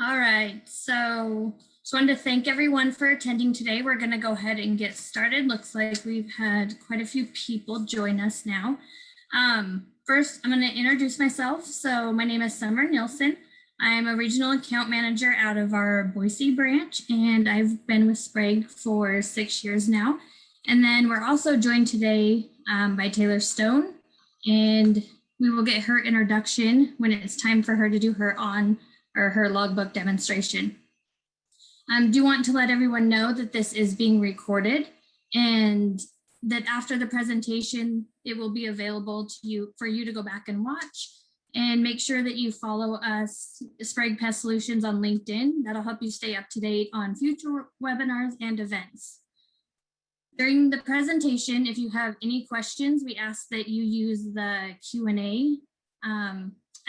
All right, so just wanted to thank everyone for attending today. We're going to go ahead and get started. Looks like we've had quite a few people join us now. First, I'm going to introduce myself. So my name is Summer Nielsen. I'm a regional account manager out of our Boise branch, and I've been with Sprague for 6 years now. And then we're also joined today by Taylor Stone, and we will get her introduction when it's time for her to do her logbook demonstration. Do want to let everyone know that this is being recorded and that after the presentation, it will be available to you for you to go back and watch. And make sure that you follow us, Sprague Pest Solutions, on LinkedIn. That'll help you stay up to date on future webinars and events. During the presentation, if you have any questions, we ask that you use the Q&A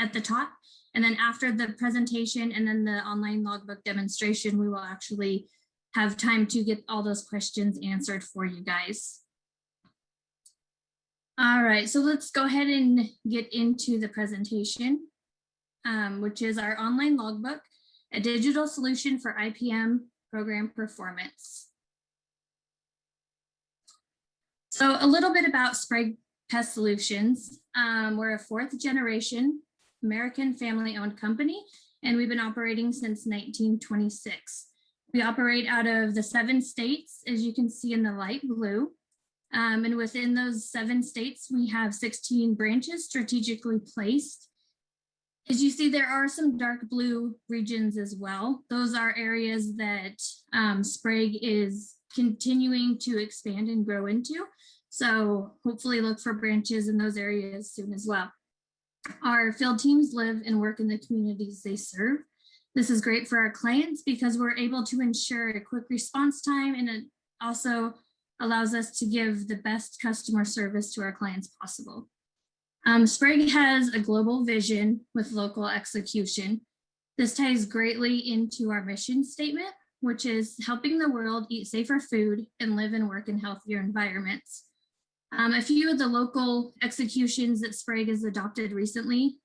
at the top. And then after the presentation and then the online logbook demonstration, we will actually have time to get all those questions answered for you guys. All right, so let's go ahead and get into the presentation, which is our online logbook, a digital solution for IPM program performance. So a little bit about Sprague Pest Solutions. We're a 4th generation American family-owned company, and we've been operating since 1926. We operate out of the 7 states, as you can see in the light blue. And within those 7 states, we have 16 branches strategically placed. As you see, there are some dark blue regions as well. Those are areas that Sprague is continuing to expand and grow into. So hopefully look for branches in those areas soon as well. Our field teams live and work in the communities they serve. This is great for our clients because we're able to ensure a quick response time, and it also allows us to give the best customer service to our clients possible. Sprague has a global vision with local execution. This ties greatly into our mission statement, which is helping the world eat safer food and live and work in healthier environments. A few of the local executions that Sprague has adopted recently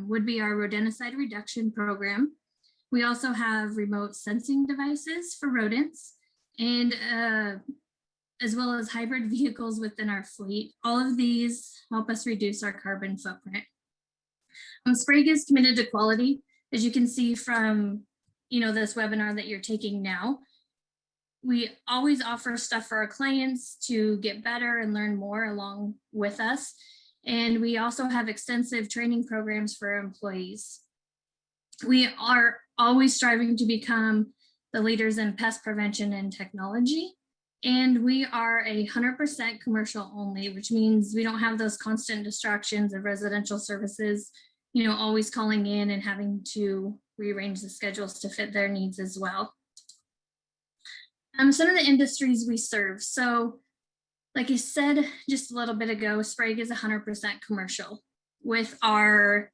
would be our rodenticide reduction program. We also have remote sensing devices for rodents, and as well as hybrid vehicles within our fleet. All of these help us reduce our carbon footprint. Sprague is committed to quality, as you can see from this webinar that you're taking now. We always offer stuff for our clients to get better and learn more along with us. And we also have extensive training programs for our employees. We are always striving to become the leaders in pest prevention and technology. And we are 100% commercial only, which means we don't have those constant distractions of residential services, always calling in and having to rearrange the schedules to fit their needs as well. Some of the industries we serve. So like I said just a little bit ago, Sprague is 100% commercial, with our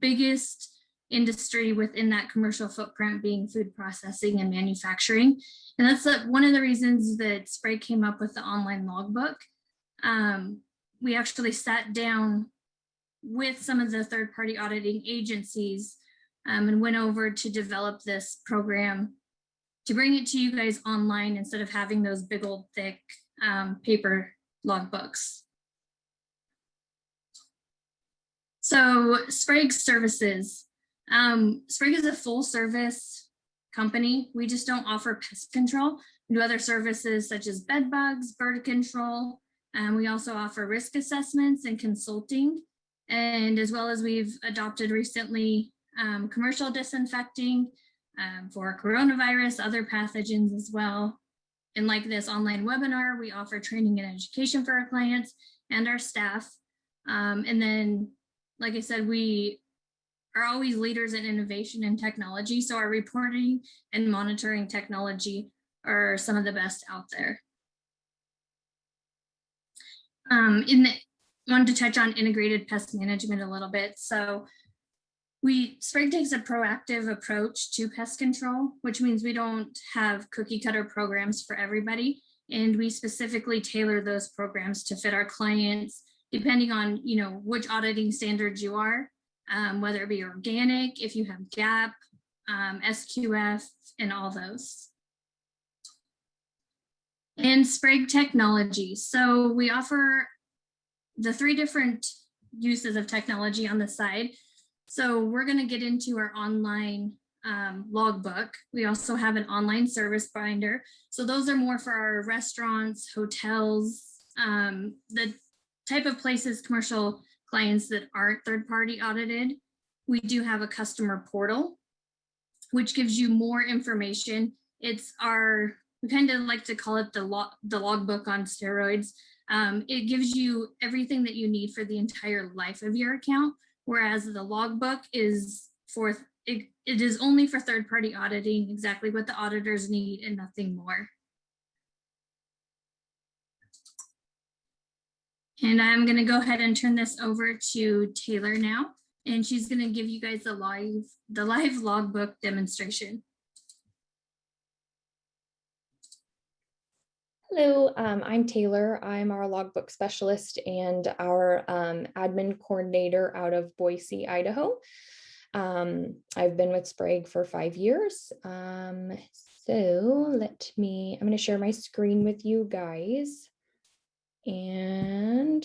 biggest industry within that commercial footprint being food processing and manufacturing. And that's one of the reasons that Sprague came up with the online logbook. We actually sat down with some of the third-party auditing agencies and went over to develop this program to bring it to you guys online instead of having those big old thick paper logbooks. So Sprague services. Sprague is a full service company. We just don't offer pest control. We do other services such as bed bugs, bird control. We also offer risk assessments and consulting. And as well as we've adopted recently commercial disinfecting for coronavirus, other pathogens as well. And like this online webinar, we offer training and education for our clients and our staff. And then, like I said, we are always leaders in innovation and technology. So our reporting and monitoring technology are some of the best out there. Wanted to touch on integrated pest management a little bit. So Sprague takes a proactive approach to pest control, which means we don't have cookie cutter programs for everybody. And we specifically tailor those programs to fit our clients, depending on, which auditing standards you are. whether it be organic, if you have GAP, SQF, and all those. And Sprague technology. So we offer the 3 different uses of technology on the side. So we're going to get into our online logbook. We also have an online service binder. So those are more for our restaurants, hotels, the type of places, commercial clients that aren't third-party audited. We do have a customer portal, which gives you more information. It's our, we kind of like to call it the logbook on steroids. It gives you everything that you need for the entire life of your account, whereas the logbook is for, it is only for third-party auditing, exactly what the auditors need and nothing more. And I'm going to go ahead and turn this over to Taylor now, and she's going to give you guys the live logbook demonstration. Hello, I'm Taylor. I'm our logbook specialist and our admin coordinator out of Boise, Idaho. I've been with Sprague for 5 years. I'm going to share my screen with you guys and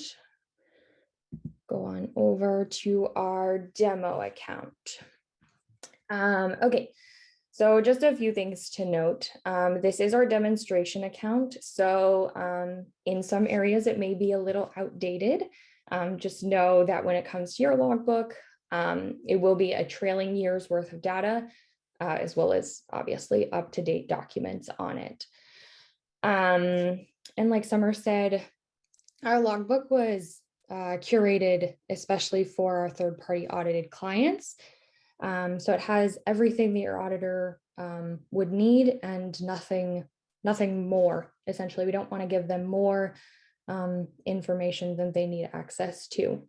go on over to our demo account. Okay. So just a few things to note. This is our demonstration account. So in some areas, it may be a little outdated. Just know that when it comes to your logbook, it will be a trailing year's worth of data, as well as obviously up-to-date documents on it. And like Summer said, our logbook was curated especially for our third-party audited clients. So it has everything that your auditor would need and nothing more. Essentially, we don't want to give them more information than they need access to.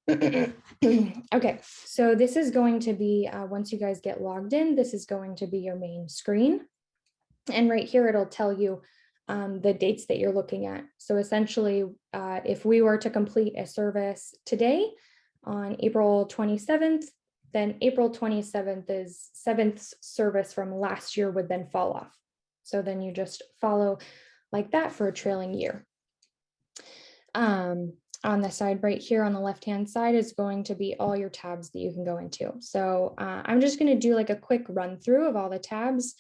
Okay, so this is going to be, once you guys get logged in, this is going to be your main screen. And right here, it'll tell you the dates that you're looking at. So essentially, if we were to complete a service today, on April 27th, then April 27th is 7th service from last year would then fall off. So then you just follow like that for a trailing year. On the side right here on the left-hand side is going to be all your tabs that you can go into. So I'm just going to do like a quick run through of all the tabs.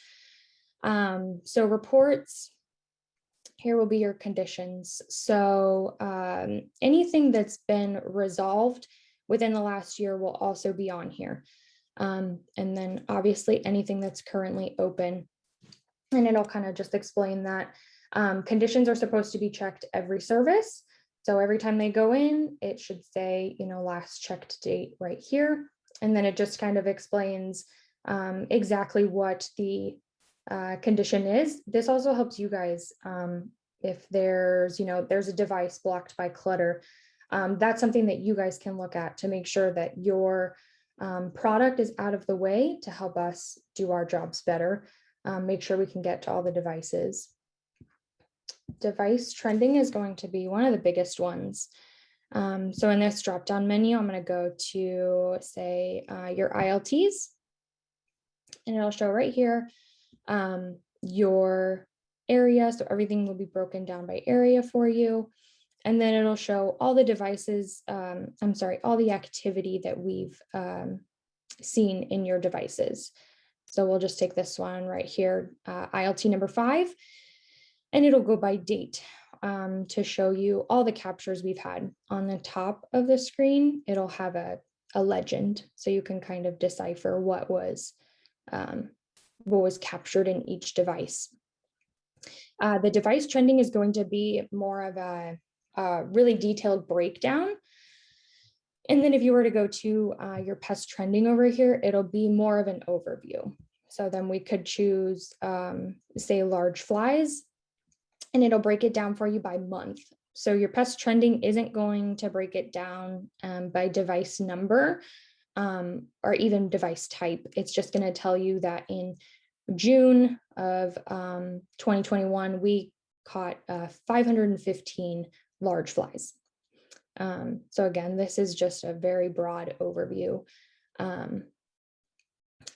So reports, here will be your conditions. So anything that's been resolved within the last year will also be on here. And then obviously anything that's currently open. And it'll kind of just explain that conditions are supposed to be checked every service. So every time they go in, it should say, you know, last checked date right here. And then it just kind of explains exactly what the condition is. This also helps you guys if there's, you know, there's a device blocked by clutter. That's something that you guys can look at to make sure that your product is out of the way to help us do our jobs better. Make sure we can get to all the devices. Device trending is going to be one of the biggest ones. So in this drop-down menu, I'm going to go to say your ILTs, and it'll show right here your area. So everything will be broken down by area for you. And then it'll show all the devices, all the activity that we've seen in your devices. So we'll just take this one right here, ILT number 5, and it'll go by date to show you all the captures we've had. On the top of the screen, it'll have a legend, so you can kind of decipher what was captured in each device. The device trending is going to be more of a really detailed breakdown. And then if you were to go to your pest trending over here, it'll be more of an overview. So then we could choose, say, large flies, and it'll break it down for you by month. So your pest trending isn't going to break it down by device number or even device type. It's just going to tell you that in June of 2021, we caught 515 large flies. So again, this is just a very broad overview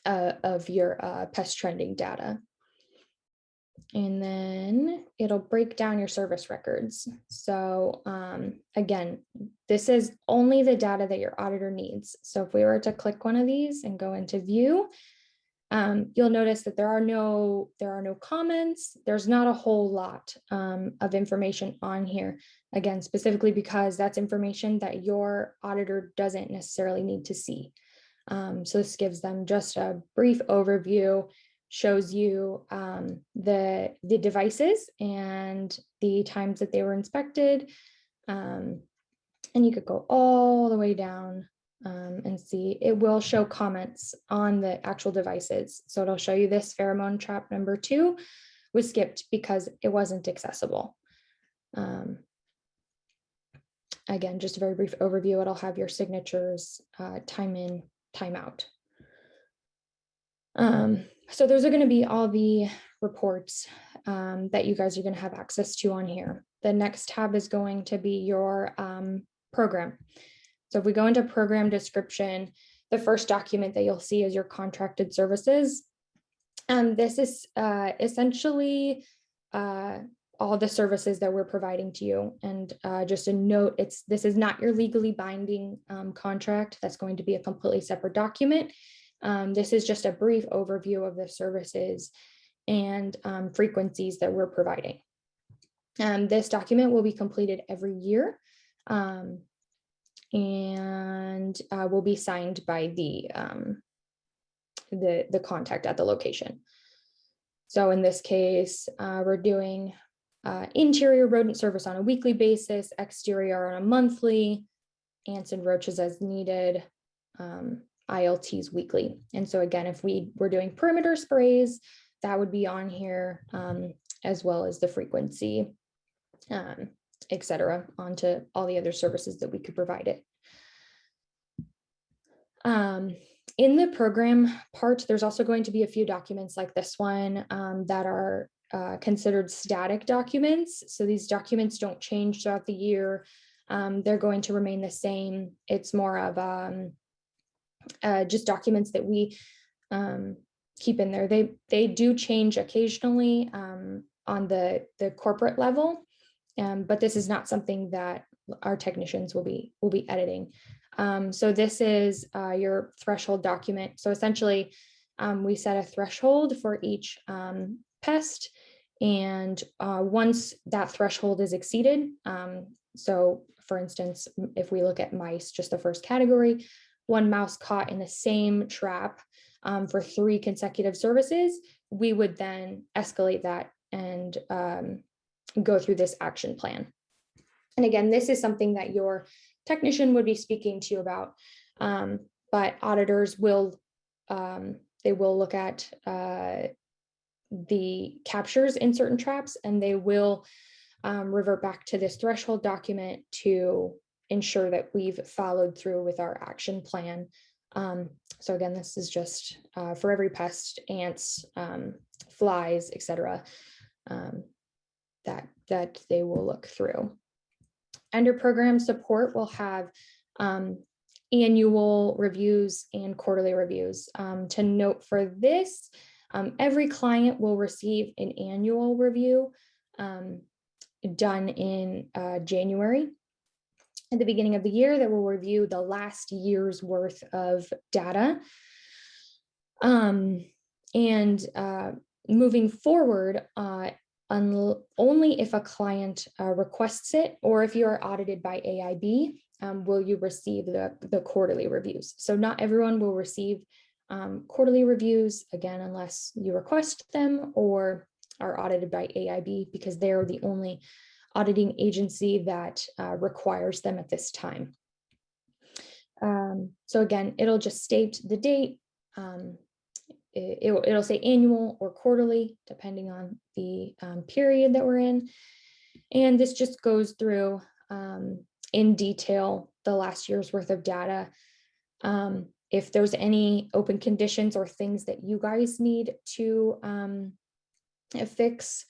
of your pest trending data. And then it'll break down your service records. So again, this is only the data that your auditor needs. So if we were to click one of these and go into view, you'll notice that there are no comments. There's not a whole lot of information on here. Again, specifically because that's information that your auditor doesn't necessarily need to see. So this gives them just a brief overview, shows you the devices and the times that they were inspected. And you could go all the way down and see. It will show comments on the actual devices. So it'll show you this pheromone trap number 2 was skipped because it wasn't accessible. Again, just a very brief overview. It'll have your signatures, time in, time out. So those are going to be all the reports that you guys are going to have access to on here. The next tab is going to be your program. So if we go into program description, the first document that you'll see is your contracted services. This is essentially all the services that we're providing to you. And just a note, this is not your legally binding contract. That's going to be a completely separate document. This is just a brief overview of the services and frequencies that we're providing. This document will be completed every year and will be signed by the contact at the location. So in this case, we're doing interior rodent service on a weekly basis, exterior on a monthly, ants and roaches as needed, ILTs weekly. And so again, if we were doing perimeter sprays, that would be on here, as well as the frequency, et cetera, onto all the other services that we could provide it. In the program part, there's also going to be a few documents like this one that are considered static documents. So these documents don't change throughout the year. They're going to remain the same. It's more of just documents that we keep in there. They do change occasionally on the corporate level, but this is not something that our technicians will be editing. So this is your threshold document. So essentially, we set a threshold for each pest, and once that threshold is exceeded, so for instance, if we look at mice, just the first category, one mouse caught in the same trap for 3 consecutive services, we would then escalate that and go through this action plan. And again, this is something that your technician would be speaking to you about, but auditors will look at the captures in certain traps, and they will revert back to this threshold document to ensure that we've followed through with our action plan. So again, this is just for every pest, ants, flies, etc., that they will look through. Under program support, we'll have annual reviews and quarterly reviews. To note for this, every client will receive an annual review done in January. At the beginning of the year, that will review the last year's worth of data. And moving forward, only if a client requests it, or if you are audited by AIB, will you receive the quarterly reviews. So not everyone will receive quarterly reviews, again, unless you request them or are audited by AIB, because they're the only auditing agency that requires them at this time. So again, it'll just state the date. It'll say annual or quarterly, depending on the period that we're in. And this just goes through in detail the last year's worth of data. If there's any open conditions or things that you guys need to fix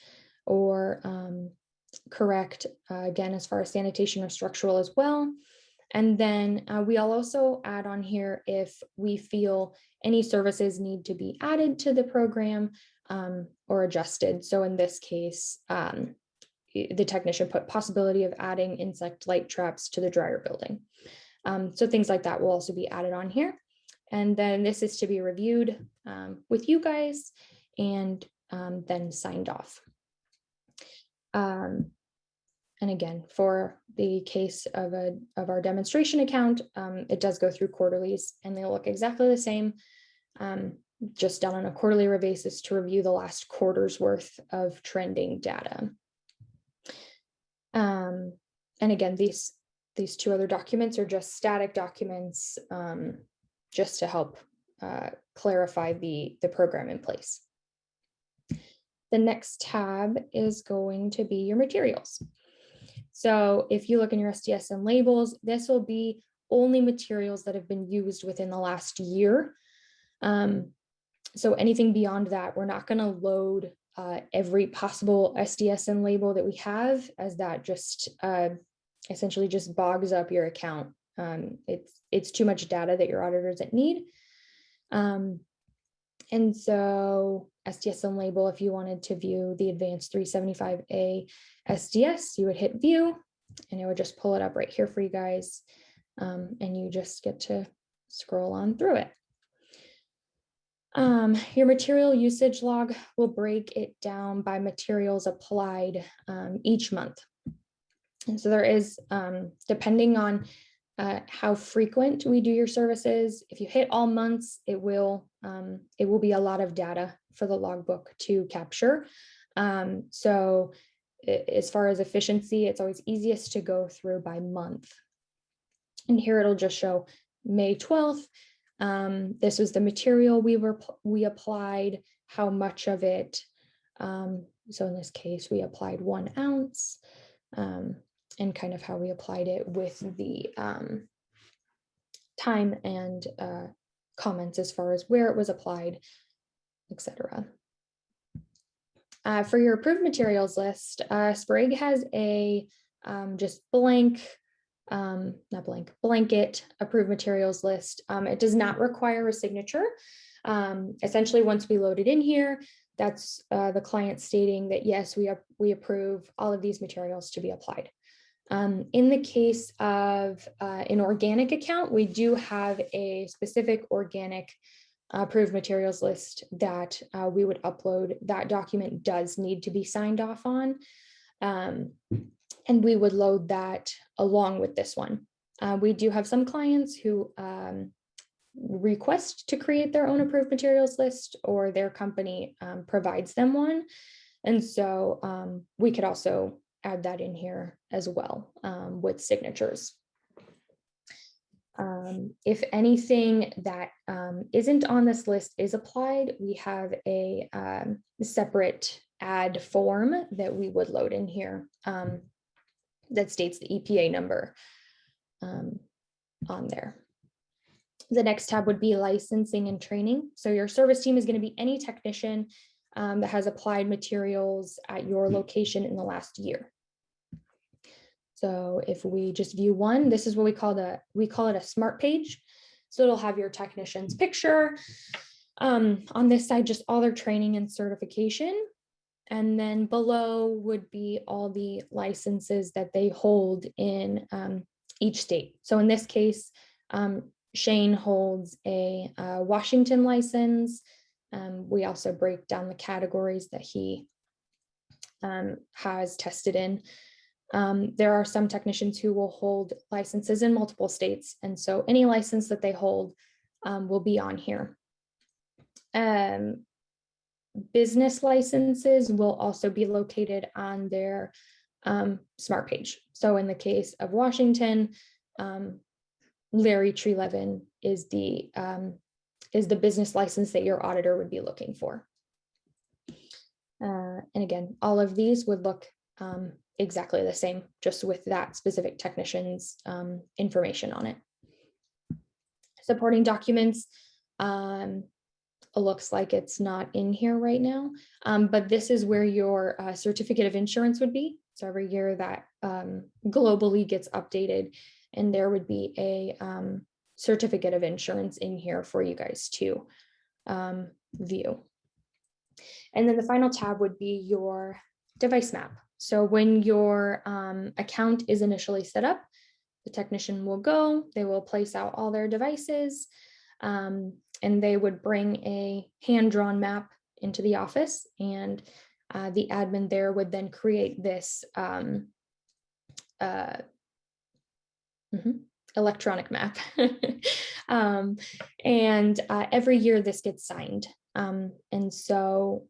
or correct, again, as far as sanitation or structural as well. And then we'll also add on here if we feel any services need to be added to the program or adjusted. So in this case, the technician put possibility of adding insect light traps to the dryer building. So things like that will also be added on here. And then this is to be reviewed with you guys and then signed off. And again, for the case of our demonstration account, it does go through quarterlies and they look exactly the same, just done on a quarterly basis to review the last quarter's worth of trending data. And again, these two other documents are just static documents, just to help clarify the program in place. The next tab is going to be your materials. So if you look in your SDS and labels, this will be only materials that have been used within the last year. So anything beyond that, we're not going to load every possible SDSN label that we have, as that just essentially just bogs up your account. It's too much data that your auditor doesn't need. And so SDSN label, if you wanted to view the advanced 375A SDS, you would hit view and it would just pull it up right here for you guys. And you just get to scroll on through it. Your material usage log will break it down by materials applied each month. And so there is, depending on how frequent we do your services, if you hit all months, it will be a lot of data for the logbook to capture. So as far as efficiency, it's always easiest to go through by month. And here it'll just show May 12th. This was the material we applied, how much of it. So in this case, we applied 1 ounce, and kind of how we applied it with the time and comments as far as where it was applied, etc. For your approved materials list, Sprague has a just blanket approved materials list. It does not require a signature. Essentially, once we load it in here, that's the client stating that yes, we approve all of these materials to be applied. In the case of an organic account, we do have a specific organic approved materials list that we would upload. That document does need to be signed off on. And we would load that along with this one. We do have some clients who request to create their own approved materials list, or their company provides them one. And so we could also add that in here as well with signatures. If anything that isn't on this list is applied, we have a separate add form that we would load in here that states the EPA number on there. The next tab would be licensing and training. So your service team is going to be any technician that has applied materials at your location in the last year. So if we just view one, this is what we call it a smart page. So it'll have your technician's picture. On this side, just all their training and certification. And then below would be all the licenses that they hold in each state. So in this case, Shane holds a Washington license. We also break down the categories that he has tested in. There are some technicians who will hold licenses in multiple states. And so any license that they hold will be on here. Business licenses will also be located on their smart page. So in the case of Washington, Larry Trelevin is the business license that your auditor would be looking for. And again, all of these would look exactly the same, just with that specific technician's information on it. Supporting documents. looks like it's not in here right now, but this is where your certificate of insurance would be. So every year that globally gets updated, and there would be a certificate of insurance in here for you guys to view. And then the final tab would be your device map. So when your account is initially set up, the technician will go, they will place out all their devices, and they would bring a hand-drawn map into the office, and the admin there would then create this electronic map. And every year this gets signed. And so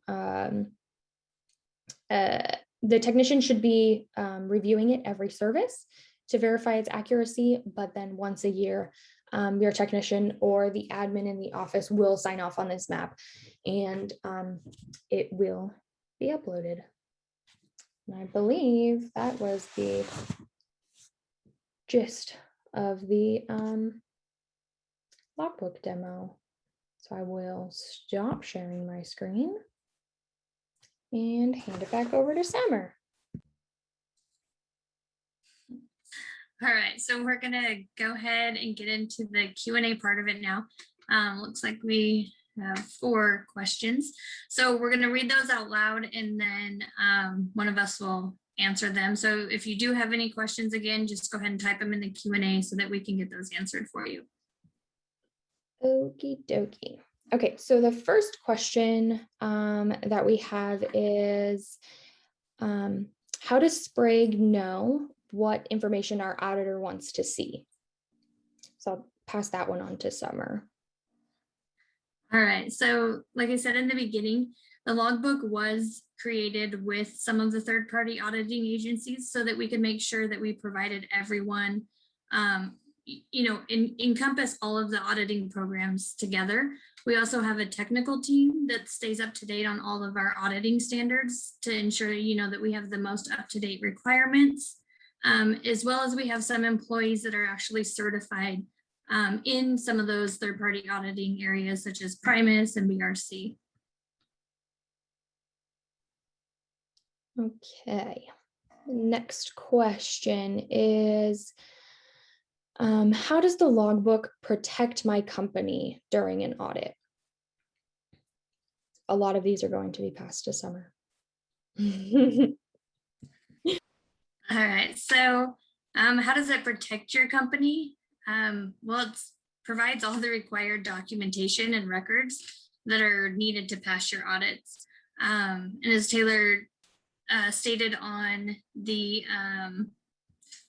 the technician should be reviewing it every service to verify its accuracy, but then once a year, your technician or the admin in the office will sign off on this map, and it will be uploaded. And I believe that was the gist of the logbook demo. So I will stop sharing my screen and hand it back over to Summer. All right, so we're gonna go ahead and get into the Q&A part of it now. Looks like we have 4 questions. So we're gonna read those out loud, and then one of us will answer them. So if you do have any questions, again, just go ahead and type them in the Q&A so that we can get those answered for you. Okie dokie. Okay, so the first question that we have is, how does Sprague know what information our auditor wants to see? So I'll pass that one on to Summer. All right, so like I said in the beginning, the logbook was created with some of the third-party auditing agencies so that we could make sure that we provided everyone, encompass all of the auditing programs together. We also have a technical team that stays up to date on all of our auditing standards to ensure, that we have the most up-to-date requirements, as well as we have some employees that are actually certified in some of those third-party auditing areas, such as Primus and BRC. Okay, next question is, how does the logbook protect my company during an audit? A lot of these are going to be passed to Summer. All right, so how does it protect your company? Well, it provides all the required documentation and records that are needed to pass your audits. And as Taylor stated on the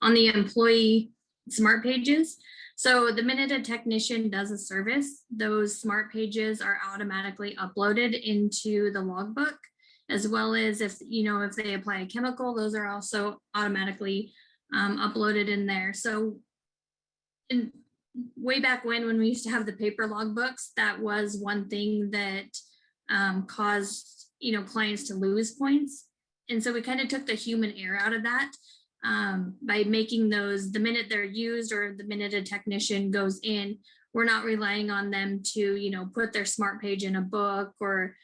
employee smart pages, so the minute a technician does a service, those smart pages are automatically uploaded into the logbook, as well as if they apply a chemical, those are also automatically uploaded in there. So way back when we used to have the paper logbooks, that was one thing that caused clients to lose points. And so we kind of took the human error out of that by making those, the minute they're used or the minute a technician goes in, we're not relying on them to, put their smart page in a book, or,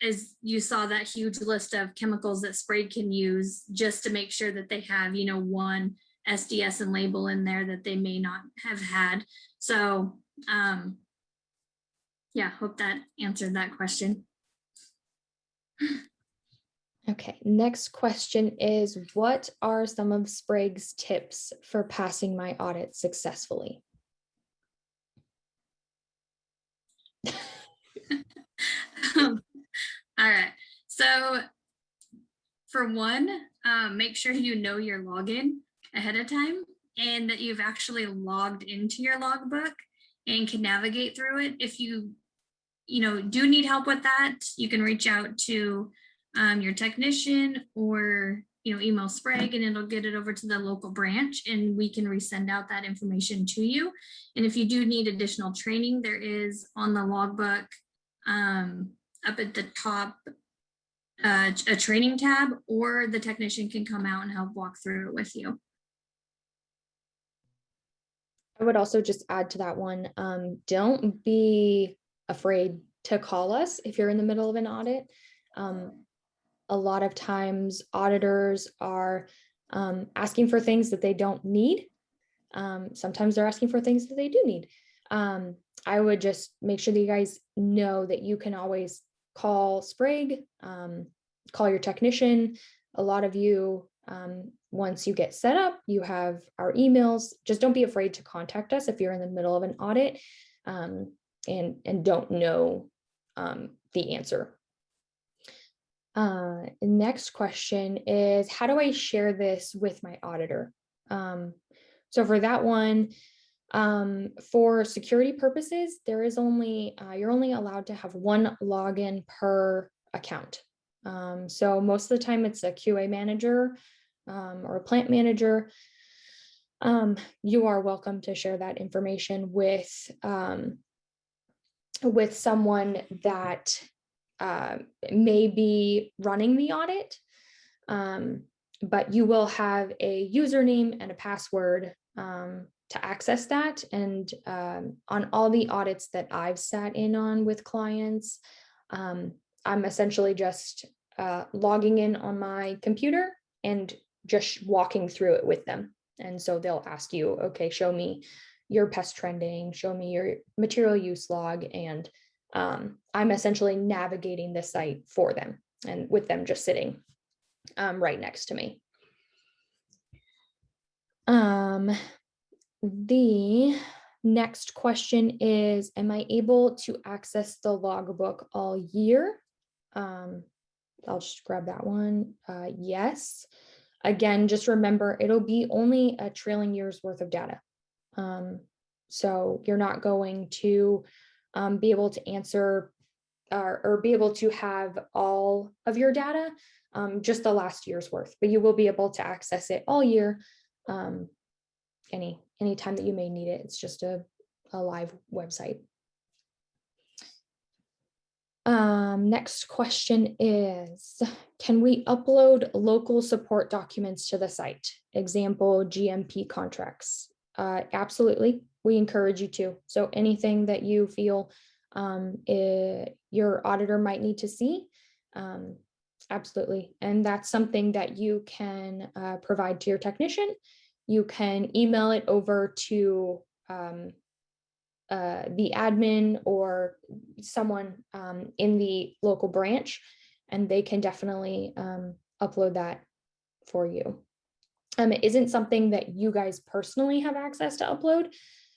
as you saw that huge list of chemicals that Sprague can use just to make sure that they have, one SDS and label in there that they may not have had. So yeah, hope that answered that question. Okay, next question is, what are some of Sprague's tips for passing my audit successfully? All right, so for one, make sure you know your login ahead of time and that you've actually logged into your logbook and can navigate through it. If you do need help with that, you can reach out to your technician, or email Sprague, and it'll get it over to the local branch, and we can resend out that information to you. And if you do need additional training, there is on the logbook up at the top a training tab, or the technician can come out and help walk through it with you. I would also just add to that one, don't be afraid to call us if you're in the middle of an audit. A lot of times auditors are asking for things that they don't need. Sometimes they're asking for things that they do need. I would just make sure that you guys know that you can always call Sprague, call your technician. A lot of you, once you get set up, you have our emails. Just don't be afraid to contact us if you're in the middle of an audit and don't know the answer. Next question is, how do I share this with my auditor? So for that one, for security purposes, there is only, you're only allowed to have one login per account. So most of the time it's a QA manager or a plant manager. You are welcome to share that information with someone that may be running the audit, but you will have a username and a password to access that. And on all the audits that I've sat in on with clients, I'm essentially just logging in on my computer and just walking through it with them. And so they'll ask you, okay, show me your pest trending, show me your material use log, and I'm essentially navigating the site for them and with them just sitting right next to me. The next question is, am I able to access the logbook all year? I'll just grab that one. Yes. Again, just remember, it'll be only a trailing year's worth of data. So you're not going to be able to answer or be able to have all of your data, just the last year's worth, but you will be able to access it all year. Any time that you may need it. It's just a live website. Next question is, can we upload local support documents to the site? Example, GMP contracts. Absolutely, we encourage you to. So anything that you feel your auditor might need to see, absolutely. And that's something that you can provide to your technician. You can email it over to the admin or someone in the local branch, and they can definitely upload that for you. It isn't something that you guys personally have access to upload,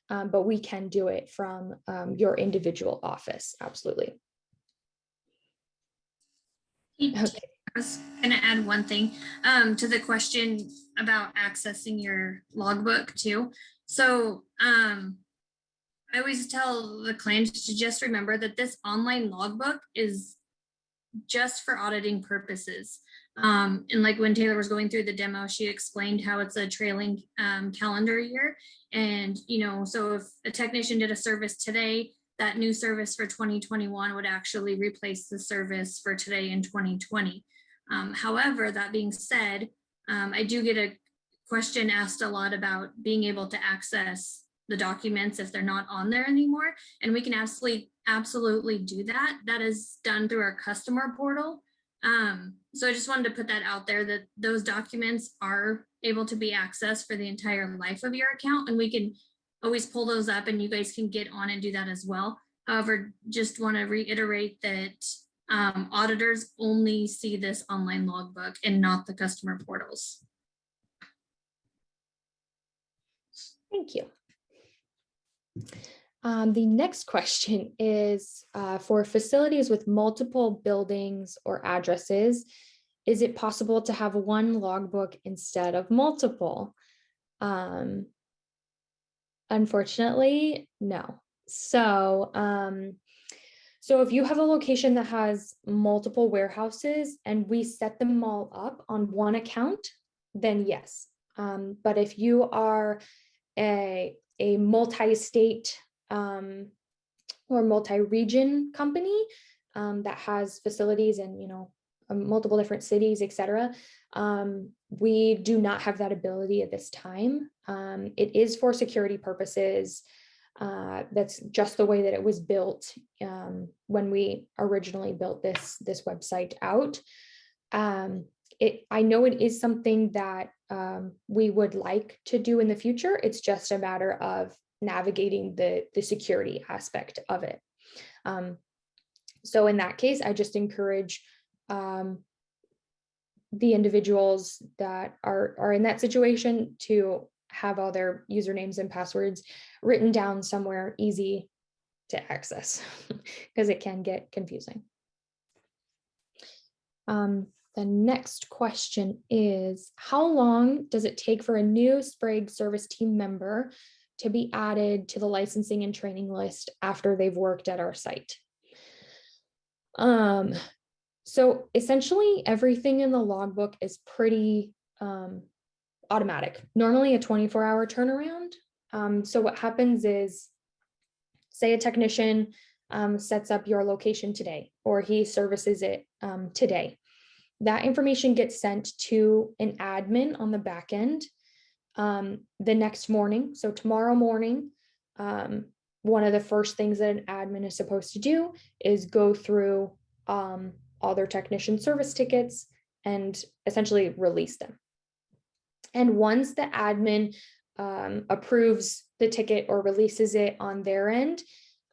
but we can do it from your individual office. Absolutely. Okay. I was going to add one thing to the question about accessing your logbook too. So I always tell the clients to just remember that this online logbook is just for auditing purposes. And like when Taylor was going through the demo, she explained how it's a trailing calendar year. And, so if a technician did a service today, that new service for 2021 would actually replace the service for today in 2020. However, that being said, I do get a question asked a lot about being able to access the documents if they're not on there anymore. And we can absolutely do that. That is done through our customer portal. So I just wanted to put that out there that those documents are able to be accessed for the entire life of your account, and we can always pull those up and you guys can get on and do that as well. However, just want to reiterate that auditors only see this online logbook and not the customer portals. Thank you. The next question is for facilities with multiple buildings or addresses, is it possible to have one logbook instead of multiple? Unfortunately, no. So if you have a location that has multiple warehouses and we set them all up on one account, then yes. But if you are a multi-state or multi-region company that has facilities in multiple different cities, etc., we do not have that ability at this time. It is for security purposes. That's just the way that it was built when we originally built this website out. I know it is something that we would like to do in the future. It's just a matter of navigating the security aspect of it. So in that case, I just encourage the individuals that are in that situation to have all their usernames and passwords written down somewhere easy to access because it can get confusing. The next question is, how long does it take for a new Sprague service team member to be added to the licensing and training list after they've worked at our site? So essentially everything in the logbook is pretty automatic, normally a 24-hour turnaround. So what happens is, say a technician sets up your location today, or he services it today. That information gets sent to an admin on the back end the next morning. So tomorrow morning, one of the first things that an admin is supposed to do is go through all their technician service tickets and essentially release them. And once the admin approves the ticket or releases it on their end,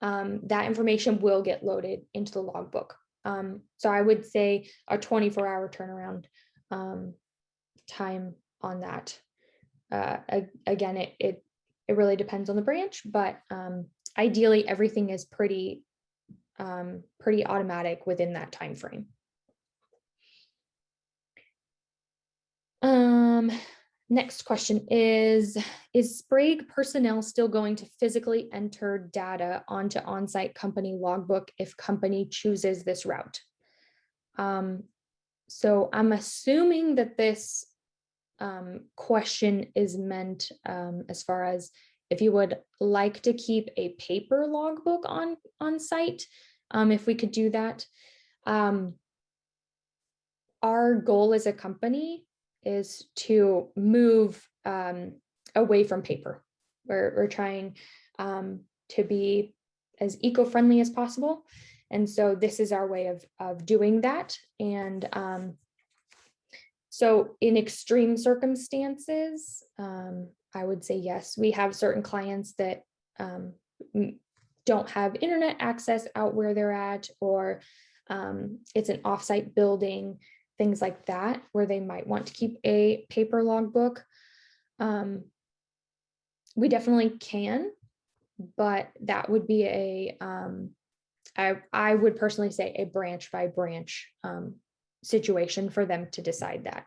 that information will get loaded into the logbook. So I would say a 24-hour turnaround time on that. Again, it really depends on the branch, but ideally everything is pretty automatic within that time frame. Next question is Sprague personnel still going to physically enter data onto OnSite company logbook if company chooses this route? So I'm assuming that this question is meant as far as if you would like to keep a paper logbook on site, if we could do that. Our goal as a company is to move away from paper. We're trying to be as eco-friendly as possible. And so this is our way of doing that. And so in extreme circumstances, I would say yes. We have certain clients that don't have internet access out where they're at, or it's an offsite building, things like that, where they might want to keep a paper logbook. We definitely can, but that would be I would personally say a branch by branch situation for them to decide that.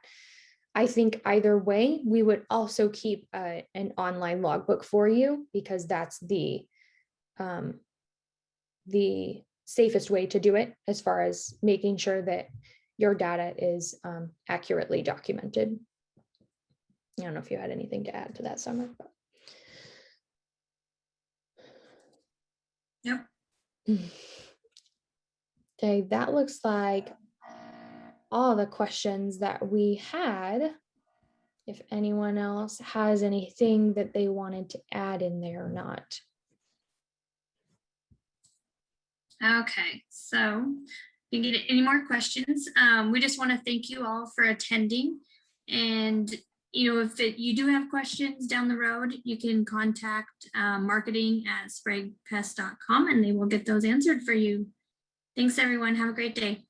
I think either way, we would also keep an online logbook for you, because that's the safest way to do it as far as making sure that your data is accurately documented. I don't know if you had anything to add to that, Summer. But... Yep. Okay, that looks like all the questions that we had. If anyone else has anything that they wanted to add in there or not. Okay, so if you get any more questions, we just want to thank you all for attending. And if you do have questions down the road, you can contact marketing@spragepest.com and they will get those answered for you. Thanks, everyone. Have a great day.